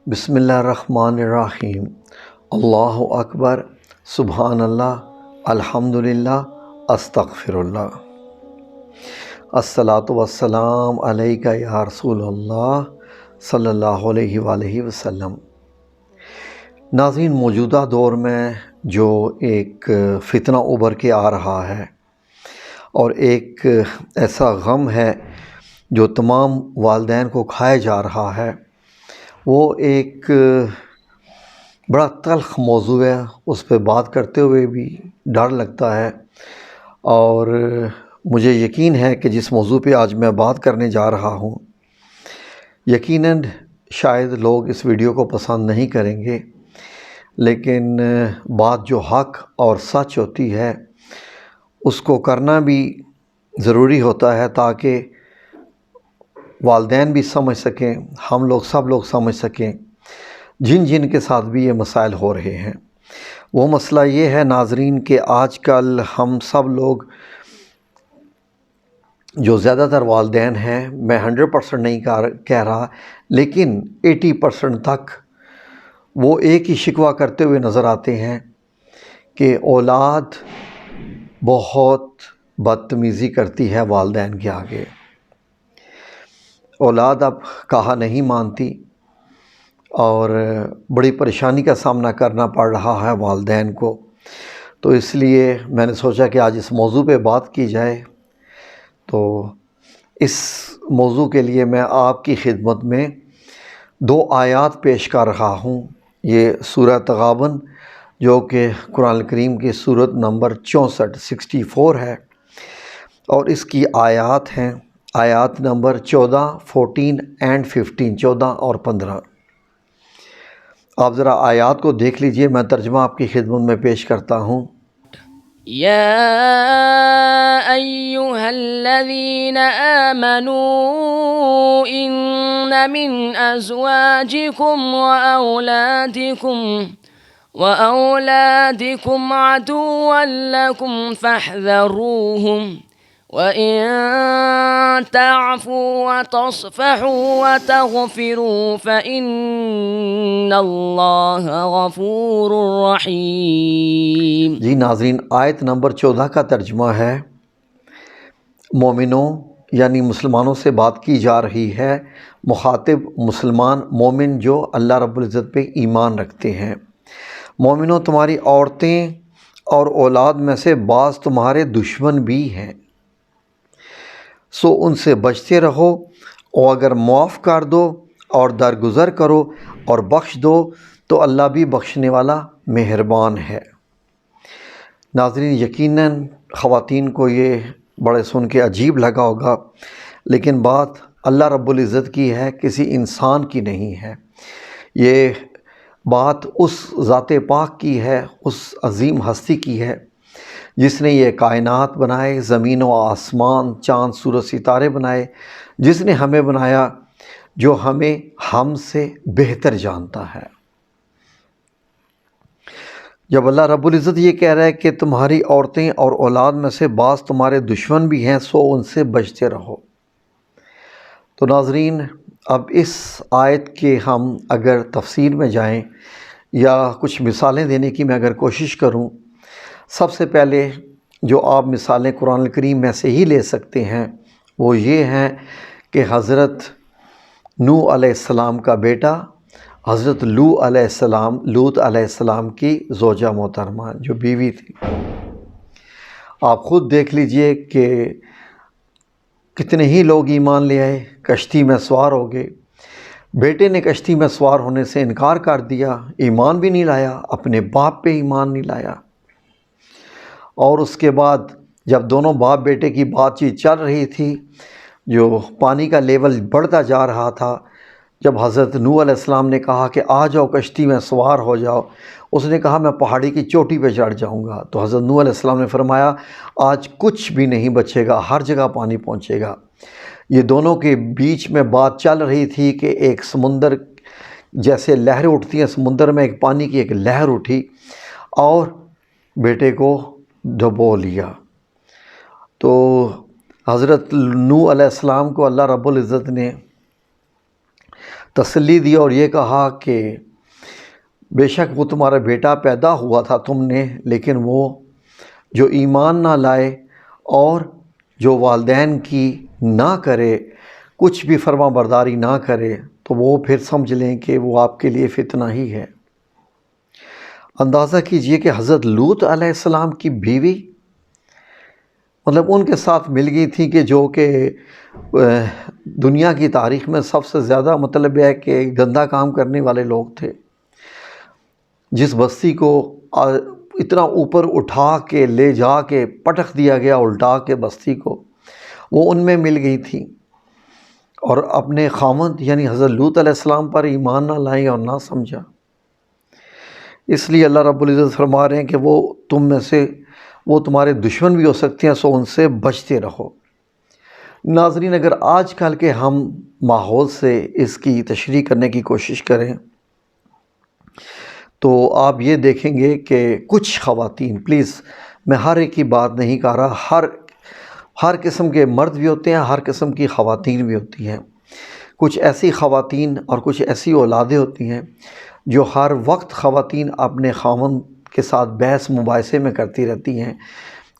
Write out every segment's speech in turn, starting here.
بسم اللہ الرحمن الرحیم۔ اللہ اکبر، سبحان اللہ، الحمدللہ، استغفر اللہ۔ الصلاۃ والسلام علیک یا رسول اللہ صلی اللہ علیہ وآلہ وسلم۔ ناظرین، موجودہ دور میں جو ایک فتنہ ابھر کے آ رہا ہے اور ایک ایسا غم ہے جو تمام والدین کو کھایا جا رہا ہے، وہ ایک بڑا تلخ موضوع ہے۔ اس پہ بات کرتے ہوئے بھی ڈر لگتا ہے، اور مجھے یقین ہے کہ جس موضوع پہ آج میں بات کرنے جا رہا ہوں، یقیناً شاید لوگ اس ویڈیو کو پسند نہیں کریں گے، لیکن بات جو حق اور سچ ہوتی ہے اس کو کرنا بھی ضروری ہوتا ہے، تاکہ والدین بھی سمجھ سکیں، ہم لوگ سب لوگ سمجھ سکیں جن کے ساتھ بھی یہ مسائل ہو رہے ہیں۔ وہ مسئلہ یہ ہے ناظرین کہ آج کل ہم سب لوگ، جو زیادہ تر والدین ہیں، میں 100% نہیں کہہ رہا، لیکن 80% تک وہ ایک ہی شکوہ کرتے ہوئے نظر آتے ہیں کہ اولاد بہت بدتمیزی کرتی ہے والدین کے آگے۔ اولاد اب کہا نہیں مانتی اور بڑی پریشانی کا سامنا کرنا پڑ رہا ہے والدین کو۔ تو اس لیے میں نے سوچا کہ آج اس موضوع پہ بات کی جائے۔ تو اس موضوع کے لیے میں آپ کی خدمت میں 2 آیات پیش کر رہا ہوں۔ یہ سورہ تغابن، جو کہ قرآن کریم کی سورت نمبر 64 ہے، اور اس کی آیات ہیں آیات نمبر 14، 14 اینڈ 15، 14 اور 15۔ آپ ذرا آیات کو دیکھ لیجئے، میں ترجمہ آپ کی خدمت میں پیش کرتا ہوں۔ يا أيها الذين آمنوا إن من أزواجكم وأولادكم عدوا لكم فاحذروهم وإن تعفوا وتصفحوا وتغفروا فإن الله غفور رحيم۔ جی ناظرین، آیت نمبر 14 کا ترجمہ ہے، مومنوں یعنی مسلمانوں سے بات کی جا رہی ہے، مخاطب مسلمان مومن جو اللہ رب العزت پہ ایمان رکھتے ہیں۔ مومنوں، تمہاری عورتیں اور اولاد میں سے بعض تمہارے دشمن بھی ہیں، سو ان سے بچتے رہو، اور اگر معاف کر دو اور درگزر کرو اور بخش دو تو اللہ بھی بخشنے والا مہربان ہے۔ ناظرین، یقیناً خواتین کو یہ بڑے سن کے عجیب لگا ہوگا، لیکن بات اللہ رب العزت کی ہے، کسی انسان کی نہیں ہے۔ یہ بات اس ذات پاک کی ہے، اس عظیم ہستی کی ہے جس نے یہ کائنات بنائے، زمین و آسمان، چاند سورج ستارے بنائے، جس نے ہمیں بنایا، جو ہمیں ہم سے بہتر جانتا ہے۔ جب اللہ رب العزت یہ کہہ رہا ہے کہ تمہاری عورتیں اور اولاد میں سے بعض تمہارے دشمن بھی ہیں، سو ان سے بچتے رہو، تو ناظرین اب اس آیت کے ہم اگر تفسیر میں جائیں یا کچھ مثالیں دینے کی میں اگر کوشش کروں، سب سے پہلے جو آپ مثالیں قرآن کریم میں سے ہی لے سکتے ہیں وہ یہ ہیں کہ حضرت نوح علیہ السلام کا بیٹا، حضرت لوط علیہ السلام کی زوجہ محترمہ جو بیوی تھی۔ آپ خود دیکھ لیجئے کہ کتنے ہی لوگ ایمان لے آئے، کشتی میں سوار ہو گئے۔ بیٹے نے کشتی میں سوار ہونے سے انکار کر دیا، ایمان بھی نہیں لایا، اپنے باپ پہ ایمان نہیں لایا، اور اس کے بعد جب دونوں باپ بیٹے کی بات چیت چل رہی تھی، جو پانی کا لیول بڑھتا جا رہا تھا، جب حضرت نوح علیہ السلام نے کہا کہ آ جاؤ کشتی میں سوار ہو جاؤ، اس نے کہا میں پہاڑی کی چوٹی پہ چڑھ جاؤں گا، تو حضرت نوح علیہ السلام نے فرمایا آج کچھ بھی نہیں بچے گا، ہر جگہ پانی پہنچے گا۔ یہ دونوں کے بیچ میں بات چل رہی تھی کہ ایک سمندر جیسے لہریں اٹھتی ہیں، سمندر میں ایک پانی کی ایک لہر اٹھی اور بیٹے کو ڈبو لیا۔ تو حضرت نوح علیہ السلام کو اللہ رب العزت نے تسلی دی اور یہ کہا کہ بے شک وہ تمہارا بیٹا پیدا ہوا تھا تم نے، لیکن وہ جو ایمان نہ لائے اور جو والدین کی نہ کرے، کچھ بھی فرما برداری نہ کرے، تو وہ پھر سمجھ لیں کہ وہ آپ کے لیے فتنہ ہی ہے۔ اندازہ کیجئے کہ حضرت لوط علیہ السلام کی بیوی ان کے ساتھ مل گئی تھی کہ جو کہ دنیا کی تاریخ میں سب سے زیادہ ہے کہ گندہ کام کرنے والے لوگ تھے، جس بستی کو اتنا اوپر اٹھا کے لے جا کے پٹخ دیا گیا، الٹا کے بستی کو، وہ ان میں مل گئی تھی اور اپنے خاوند یعنی حضرت لوط علیہ السلام پر ایمان نہ لائیں اور نہ سمجھا۔ اس لیے اللہ رب العزت فرما رہے ہیں کہ وہ تم میں سے وہ تمہارے دشمن بھی ہو سکتے ہیں، سو ان سے بچتے رہو۔ ناظرین، اگر آج کل کے ہم ماحول سے اس کی تشریح کرنے کی کوشش کریں تو آپ یہ دیکھیں گے کہ کچھ خواتین، پلیز میں ہر ایک کی بات نہیں کر رہا، ہر قسم کے مرد بھی ہوتے ہیں، ہر قسم کی خواتین بھی ہوتی ہیں۔ کچھ ایسی خواتین اور کچھ ایسی اولادیں ہوتی ہیں جو ہر وقت خواتین اپنے خاوند کے ساتھ بحث مباحثے میں کرتی رہتی ہیں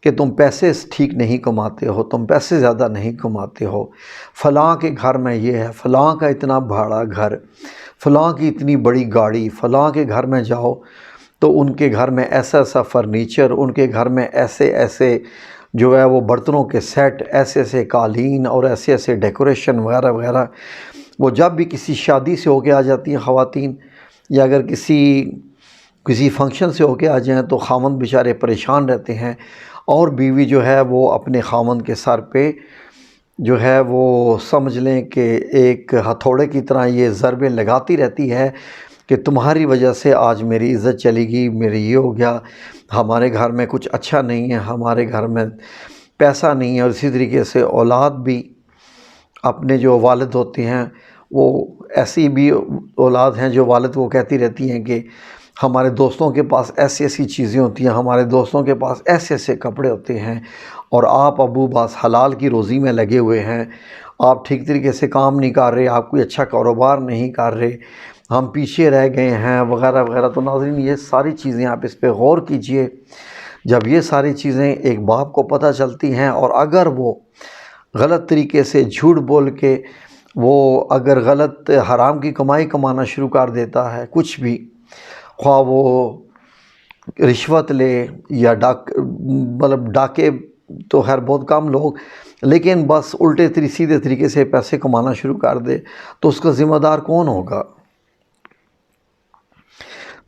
کہ تم پیسے ٹھیک نہیں کماتے ہو، تم پیسے زیادہ نہیں کماتے ہو، فلاں کے گھر میں یہ ہے، فلاں کا اتنا بھاڑا گھر، فلاں کی اتنی بڑی گاڑی، فلاں کے گھر میں جاؤ تو ان کے گھر میں ایسا ایسا فرنیچر، ان کے گھر میں ایسے ایسے جو ہے وہ برتنوں کے سیٹ، ایسے ایسے قالین اور ایسے ایسے ڈیکوریشن وغیرہ وغیرہ۔ وہ جب بھی کسی شادی سے ہو کے آ جاتی ہیں خواتین، یا اگر کسی فنکشن سے ہو کے آ جائیں تو خاوند بیچارے پریشان رہتے ہیں، اور بیوی جو ہے وہ اپنے خاوند کے سر پہ جو ہے وہ سمجھ لیں کہ ایک ہتھوڑے کی طرح یہ ضربیں لگاتی رہتی ہے کہ تمہاری وجہ سے آج میری عزت چلی گئی، میری یہ ہو گیا، ہمارے گھر میں کچھ اچھا نہیں ہے، ہمارے گھر میں پیسہ نہیں ہے۔ اور اسی طریقے سے اولاد بھی اپنے جو والد ہوتے ہیں، وہ ایسی بھی اولاد ہیں جو والد وہ کہتی رہتی ہیں کہ ہمارے دوستوں کے پاس ایسی ایسی چیزیں ہوتی ہیں، ہمارے دوستوں کے پاس ایسے ایسے کپڑے ہوتے ہیں، اور آپ ابو باس حلال کی روزی میں لگے ہوئے ہیں، آپ ٹھیک طریقے سے کام نہیں کر رہے، آپ کوئی اچھا کاروبار نہیں کر رہے، ہم پیچھے رہ گئے ہیں وغیرہ وغیرہ۔ تو ناظرین، یہ ساری چیزیں آپ اس پہ غور کیجئے۔ جب یہ ساری چیزیں ایک باپ کو پتہ چلتی ہیں، اور اگر وہ غلط طریقے سے جھوٹ بول کے وہ اگر غلط حرام کی کمائی کمانا شروع کر دیتا ہے، کچھ بھی، خواہ وہ رشوت لے یا ڈاکے تو خیر بہت کم لوگ، لیکن بس الٹے سیدھے طریقے سے پیسے کمانا شروع کر دے، تو اس کا ذمہ دار کون ہوگا؟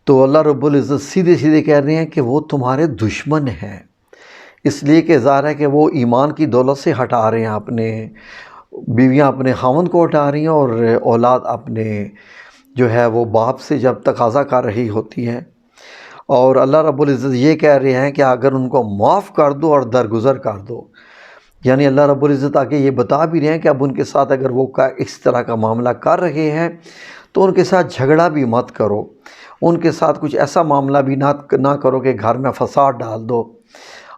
تو اللہ رب العزت سیدھے سیدھے کہہ رہے ہیں کہ وہ تمہارے دشمن ہیں، اس لیے کہ ظاہر ہے کہ وہ ایمان کی دولت سے ہٹا رہے ہیں، اپنے بیویاں اپنے خاوند کو ہٹا رہی ہیں، اور اولاد اپنے جو ہے وہ باپ سے جب تقاضا کر رہی ہوتی ہے۔ اور اللہ رب العزت یہ کہہ رہے ہیں کہ اگر ان کو معاف کر دو اور درگزر کر دو، یعنی اللہ رب العزت آگے یہ بتا بھی رہے ہیں کہ اب ان کے ساتھ اگر وہ اس طرح کا معاملہ کر رہے ہیں تو ان کے ساتھ جھگڑا بھی مت کرو، ان کے ساتھ کچھ ایسا معاملہ بھی نہ کرو کہ گھر میں فساد ڈال دو،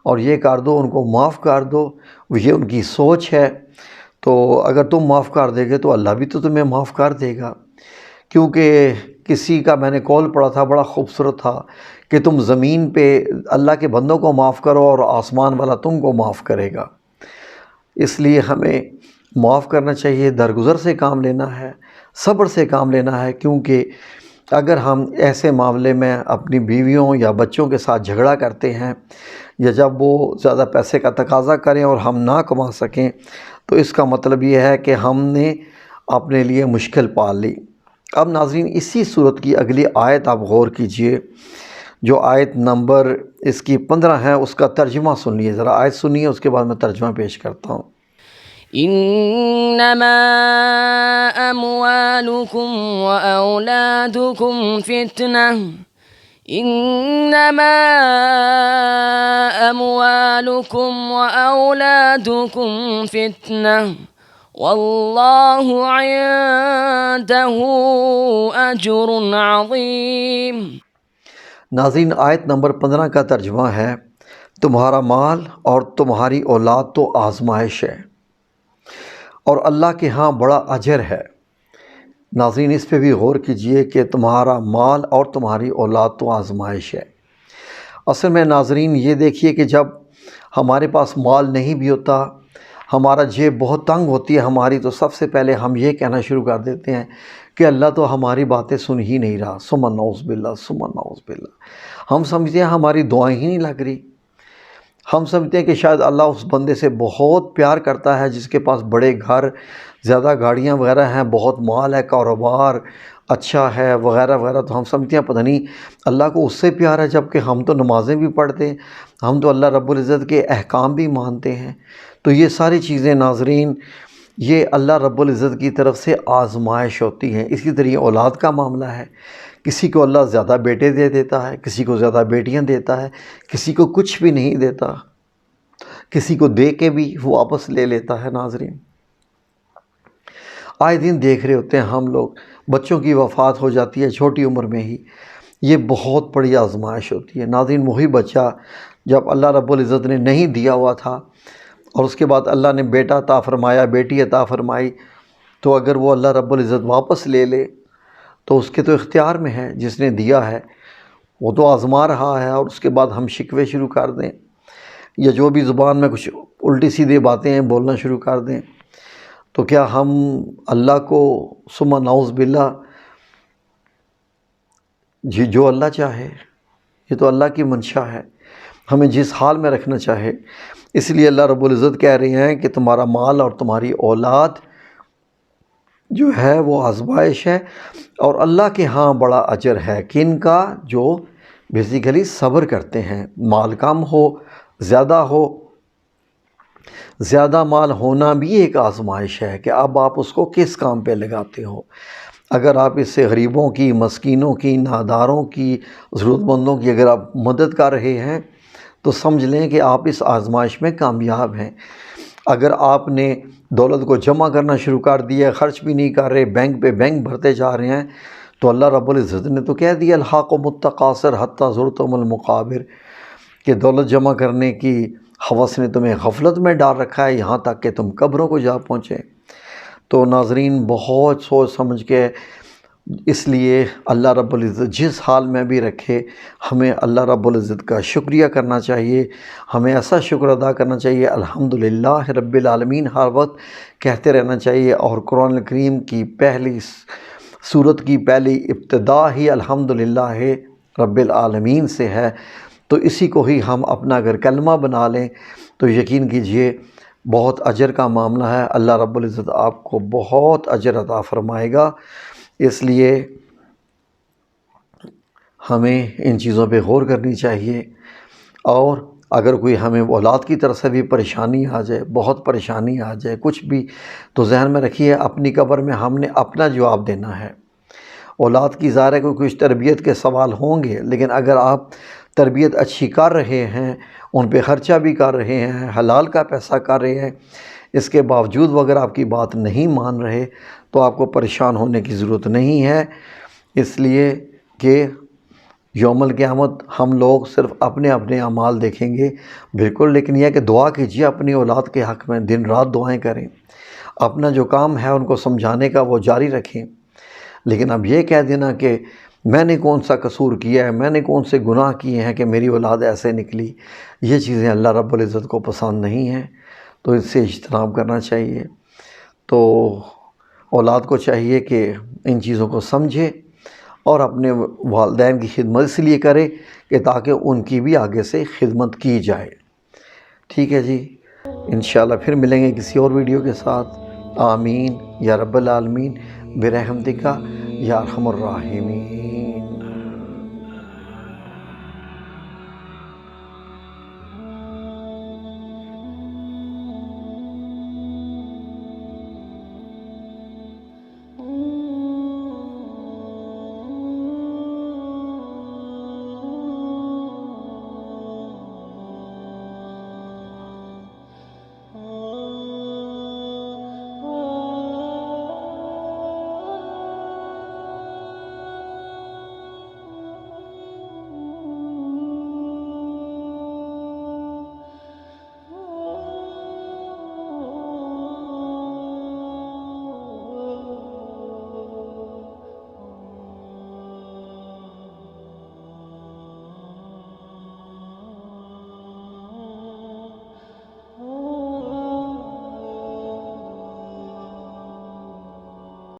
اور یہ کر دو، ان کو معاف کر دو۔ یہ ان کی سوچ ہے، تو اگر تم معاف کر دے گے تو اللہ بھی تو تمہیں معاف کر دے گا، کیونکہ کسی کا میں نے قول پڑھا تھا، بڑا خوبصورت تھا کہ تم زمین پہ اللہ کے بندوں کو معاف کرو اور آسمان والا تم کو معاف کرے گا۔ اس لیے ہمیں معاف کرنا چاہیے، درگزر سے کام لینا ہے، صبر سے کام لینا ہے، کیونکہ اگر ہم ایسے معاملے میں اپنی بیویوں یا بچوں کے ساتھ جھگڑا کرتے ہیں، یا جب وہ زیادہ پیسے کا تقاضا کریں اور ہم نہ کما سکیں، تو اس کا مطلب یہ ہے کہ ہم نے اپنے لیے مشکل پال لی۔ اب ناظرین، اسی صورت کی اگلی آیت آپ غور کیجئے، جو آیت نمبر اس کی 15 ہے، اس کا ترجمہ سنیے ذرا، آیت سنیے، اس کے بعد میں ترجمہ پیش کرتا ہوں۔ إنما أموالكم وأولادكم فتنة إنما أموالكم وأولادكم فتنة والله عنده أجر عظيم۔ ناظرین، آیت نمبر 15 کا ترجمہ ہے، تمہارا مال اور تمہاری اولاد تو آزمائش ہے، اور اللہ کے ہاں بڑا اجر ہے۔ ناظرین اس پہ بھی غور کیجئے کہ تمہارا مال اور تمہاری اولاد تو آزمائش ہے۔ اصل میں ناظرین یہ دیکھیے کہ جب ہمارے پاس مال نہیں بھی ہوتا، ہمارا جیب بہت تنگ ہوتی ہے ہماری، تو سب سے پہلے ہم یہ کہنا شروع کر دیتے ہیں کہ اللہ تو ہماری باتیں سن ہی نہیں رہا، ثم نعوذ باللہ ثم نعوذ باللہ۔ ہم سمجھتے ہیں ہماری دعائیں ہی نہیں لگ رہی، ہم سمجھتے ہیں کہ شاید اللہ اس بندے سے بہت پیار کرتا ہے جس کے پاس بڑے گھر، زیادہ گاڑیاں وغیرہ ہیں، بہت مال ہے، کاروبار اچھا ہے وغیرہ وغیرہ، تو ہم سمجھتے ہیں پتہ نہیں اللہ کو اس سے پیار ہے، جبکہ ہم تو نمازیں بھی پڑھتے ہیں، ہم تو اللہ رب العزت کے احکام بھی مانتے ہیں۔ تو یہ ساری چیزیں ناظرین یہ اللہ رب العزت کی طرف سے آزمائش ہوتی ہیں۔ اسی طرح اولاد کا معاملہ ہے، کسی کو اللہ زیادہ بیٹے دے دیتا ہے، کسی کو زیادہ بیٹیاں دیتا ہے، کسی کو کچھ بھی نہیں دیتا، کسی کو دے کے بھی وہ واپس لے لیتا ہے۔ ناظرین آئے دن دیکھ رہے ہوتے ہیں ہم لوگ، بچوں کی وفات ہو جاتی ہے چھوٹی عمر میں ہی، یہ بہت بڑی آزمائش ہوتی ہے۔ ناظرین وہی بچہ جب اللہ رب العزت نے نہیں دیا ہوا تھا اور اس کے بعد اللہ نے بیٹا عطا فرمایا، بیٹی عطا فرمائی، تو اگر وہ اللہ رب العزت واپس لے لے تو اس کے تو اختیار میں ہے، جس نے دیا ہے وہ تو آزما رہا ہے، اور اس کے بعد ہم شکوے شروع کر دیں یا جو بھی زبان میں کچھ الٹی سیدھی باتیں ہیں بولنا شروع کر دیں، تو کیا ہم اللہ کو ثم نعوذ باللہ جی جو اللہ چاہے، یہ تو اللہ کی منشا ہے، ہمیں جس حال میں رکھنا چاہے۔ اس لیے اللہ رب العزت کہہ رہے ہیں کہ تمہارا مال اور تمہاری اولاد جو ہے وہ آزمائش ہے، اور اللہ کے ہاں بڑا اجر ہے کن کا؟ جو بیسیکلی صبر کرتے ہیں۔ مال کم ہو زیادہ ہو، زیادہ مال ہونا بھی ایک آزمائش ہے کہ اب آپ اس کو کس کام پہ لگاتے ہو۔ اگر آپ اس سے غریبوں کی، مسکینوں کی، ناداروں کی، ضرورت مندوں کی اگر آپ مدد کر رہے ہیں تو سمجھ لیں کہ آپ اس آزمائش میں کامیاب ہیں۔ اگر آپ نے دولت کو جمع کرنا شروع کر دیا، خرچ بھی نہیں کر رہے، بینک پہ بینک بھرتے جا رہے ہیں، تو اللہ رب العزت نے تو کہہ دیا الہاکم التکاثر حتی زرتم المقابر، کہ دولت جمع کرنے کی ہوس نے تمہیں غفلت میں ڈال رکھا ہے یہاں تک کہ تم قبروں کو جا پہنچے۔ تو ناظرین بہت سوچ سمجھ کے، اس لیے اللہ رب العزت جس حال میں بھی رکھے ہمیں اللہ رب العزت کا شکریہ کرنا چاہیے، ہمیں ایسا شکر ادا کرنا چاہیے الحمدللہ رب العالمین ہر وقت کہتے رہنا چاہیے۔ اور قرآن کریم کی پہلی سورت کی پہلی ابتدا ہی الحمدللہ رب العالمین سے ہے، تو اسی کو ہی ہم اپنا اگر کلمہ بنا لیں تو یقین کیجئے بہت اجر کا معاملہ ہے، اللہ رب العزت آپ کو بہت اجر عطا فرمائے گا۔ اس لیے ہمیں ان چیزوں پہ غور کرنی چاہیے، اور اگر کوئی ہمیں اولاد کی طرف سے بھی پریشانی آ جائے، بہت پریشانی آ جائے، کچھ بھی، تو ذہن میں رکھیے اپنی قبر میں ہم نے اپنا جواب دینا ہے۔ اولاد کی ظاہر ہے کوئی کچھ تربیت کے سوال ہوں گے، لیکن اگر آپ تربیت اچھی کر رہے ہیں، ان پہ خرچہ بھی کر رہے ہیں، حلال کا پیسہ کر رہے ہیں، اس کے باوجود وہ اگر آپ کی بات نہیں مان رہے تو آپ کو پریشان ہونے کی ضرورت نہیں ہے، اس لیے کہ یوم القیامت ہم لوگ صرف اپنے اپنے اعمال دیکھیں گے بالکل، لیکن یہ کہ دعا کیجیے اپنی اولاد کے حق میں، دن رات دعائیں کریں، اپنا جو کام ہے ان کو سمجھانے کا وہ جاری رکھیں۔ لیکن اب یہ کہہ دینا کہ میں نے کون سا قصور کیا ہے، میں نے کون سے گناہ کیے ہیں کہ میری اولاد ایسے نکلی، یہ چیزیں اللہ رب العزت کو پسند نہیں ہیں، تو اس سے اجتناب کرنا چاہیے۔ تو اولاد کو چاہیے کہ ان چیزوں کو سمجھے اور اپنے والدین کی خدمت اس لیے کرے کہ تاکہ ان کی بھی آگے سے خدمت کی جائے۔ ٹھیک ہے جی، انشاءاللہ پھر ملیں گے کسی اور ویڈیو کے ساتھ۔ آمین یا رب العالمین برحمتک یا ارحم الراحمین۔